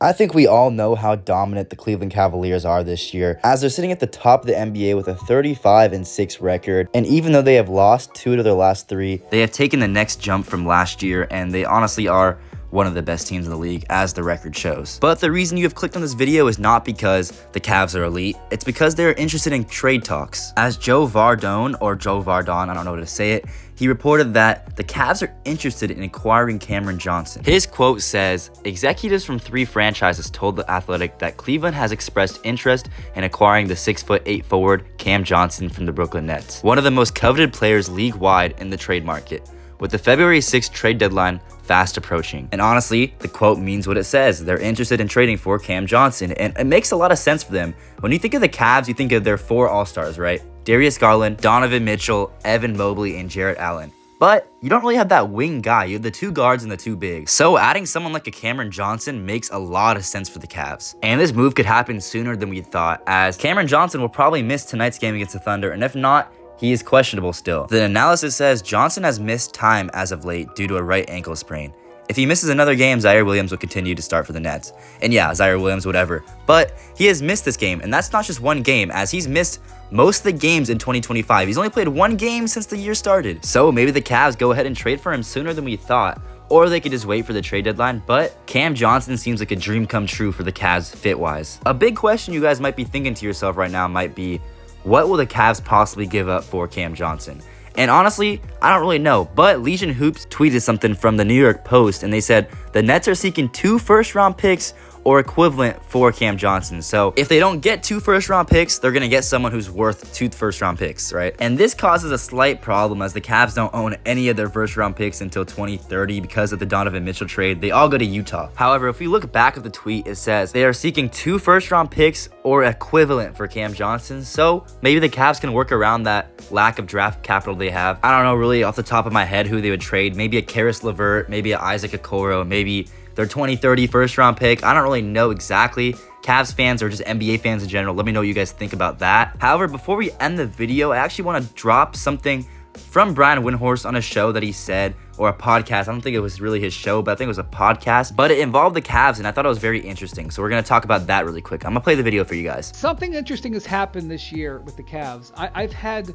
I think we all know how dominant the Cleveland Cavaliers are this year, as they're sitting at the top of the NBA with a 35-6 record, and even though they have lost 2 of their last 3, they have taken the next jump from last year, and they honestly are one of the best teams in the league, as the record shows. But the reason you have clicked on this video is not because the Cavs are elite, it's because they're interested in trade talks. As Joe Vardone, or Joe Vardon, I don't know how to say it, he reported that the Cavs are interested in acquiring Cameron Johnson. His quote says, "Executives from 3 franchises told The Athletic that Cleveland has expressed interest in acquiring the 6'8" forward Cam Johnson from the Brooklyn Nets, one of the most coveted players league-wide in the trade market, with the February 6th trade deadline fast approaching." And honestly, the quote means what it says. They're interested in trading for Cam Johnson, and it makes a lot of sense for them. When you think of the Cavs, you think of their 4 All-Stars, right? Darius Garland, Donovan Mitchell, Evan Mobley, and Jarrett Allen. But you don't really have that wing guy. You have the 2 guards and the 2 bigs. So adding someone like a Cameron Johnson makes a lot of sense for the Cavs. And this move could happen sooner than we thought, as Cameron Johnson will probably miss tonight's game against the Thunder, and if not, he is questionable still. The analysis says Johnson has missed time as of late due to a right ankle sprain. If he misses another game, Zaire Williams will continue to start for the Nets. And yeah, Zaire Williams, whatever. But he has missed this game, and that's not just one game, as he's missed most of the games in 2025. He's only played 1 game since the year started. So maybe the Cavs go ahead and trade for him sooner than we thought, or they could just wait for the trade deadline. But Cam Johnson seems like a dream come true for the Cavs fit-wise. A big question you guys might be thinking to yourself right now might be, what will the Cavs possibly give up for Cam Johnson? And honestly, I don't really know, but Legion Hoops tweeted something from the New York Post, and they said the Nets are seeking 2 first-round picks or equivalent for Cam Johnson. So if they don't get 2 first-round picks, they're going to get someone who's worth 2 first-round picks, right? And this causes a slight problem, as the Cavs don't own any of their first-round picks until 2030 because of the Donovan Mitchell trade. They all go to Utah. However, if we look back at the tweet, it says they are seeking 2 first-round picks or equivalent for Cam Johnson. So maybe the Cavs can work around that lack of draft capital they have. I don't know really off the top of my head who they would trade. Maybe a Karis LeVert, maybe a Isaac Okoro, maybe their 2030 first-round pick. I don't really know exactly. Cavs fans or just NBA fans in general, let me know what you guys think about that. However, before we end the video, I actually want to drop something from Brian Windhorst on a show that he said, or a podcast. I don't think it was really his show, but I think it was a podcast. But it involved the Cavs, and I thought it was very interesting. So we're going to talk about that really quick. I'm going to play the video for you guys. Something interesting has happened this year with the Cavs. I've had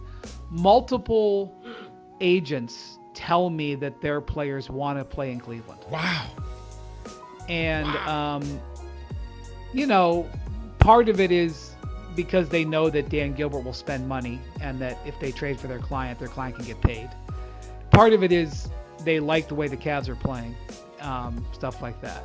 multiple agents tell me that their players want to play in Cleveland. Wow. And, you know, part of it is because they know that Dan Gilbert will spend money, and that if they trade for their client can get paid. Part of it is they like the way the Cavs are playing, stuff like that.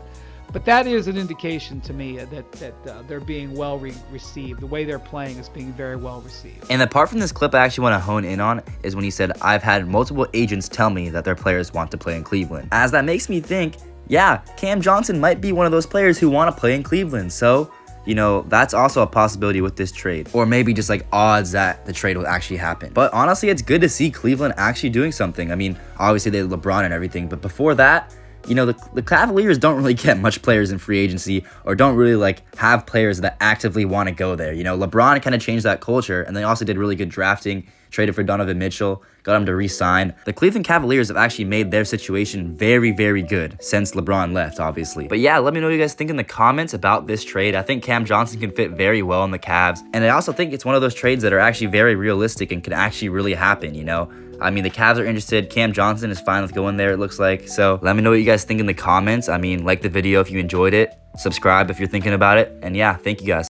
But that is an indication to me that they're being well received. The way they're playing is being very well received. And the part from this clip I actually want to hone in on is when he said, "I've had multiple agents tell me that their players want to play in Cleveland." As that makes me think, yeah, Cam Johnson might be one of those players who want to play in Cleveland. So, you know, that's also a possibility with this trade. Or maybe just like odds that the trade will actually happen. But honestly, it's good to see Cleveland actually doing something. I mean, obviously they had LeBron and everything, but before that, you know, the Cavaliers don't really get much players in free agency, or don't really like have players that actively want to go there. You know, LeBron kind of changed that culture, and they also did really good drafting, traded for Donovan Mitchell, got him to re-sign. The Cleveland Cavaliers have actually made their situation very, very good since LeBron left, obviously. But yeah, let me know what you guys think in the comments about this trade. I think Cam Johnson can fit very well in the Cavs, and I also think it's one of those trades that are actually very realistic and can actually really happen, you know? I mean, the Cavs are interested. Cam Johnson is fine with going there, it looks like. So let me know what you guys think in the comments. I mean, like the video if you enjoyed it. Subscribe if you're thinking about it. And yeah, thank you guys.